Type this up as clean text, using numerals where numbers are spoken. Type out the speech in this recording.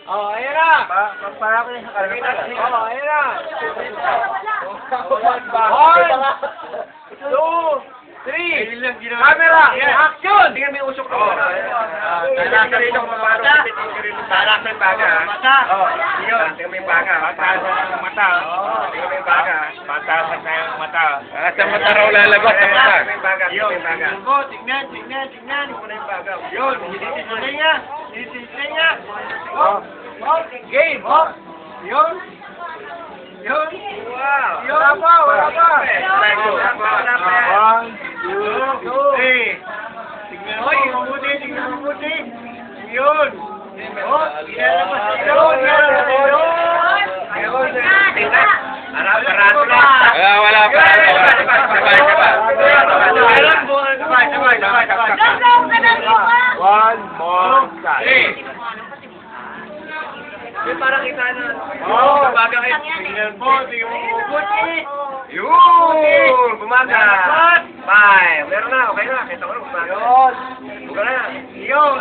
Oh, ayan na. Para ko yung kalita. Oh, ayan na. 1, 2, 3. Camera, action! Tingnan mo yung usok ko. Talasan rito kung paano talasan yung baga. Oh, yun. Tingnan mo yung baga. Patasan ng mata. Tingnan mo yung baga. Patasan na yung mata. Sa mata raw lalagot, sa mata. Tingnan mo yung baga. Tingnan mo yung baga. Tingnan. Tingnan mo yung baga. Yun, sinisisay nga. Sinisisay nga. Oh, game. Oh, yun. Yun. Wow. Yun. Wala pa. Wala pa. 1, 2, 3. Tingnan mo, tingnan mo mabuti. Yun. Oh, ilalabas na yun. Wala pa. Sabay. One more time. Para kita na. Oh, Baga kayo. tingnan mo mabuti. Yun! Bumaga! 5! Meron na, okay na. Kita ko na, bumaga. Yun. Bumaga na. Yun.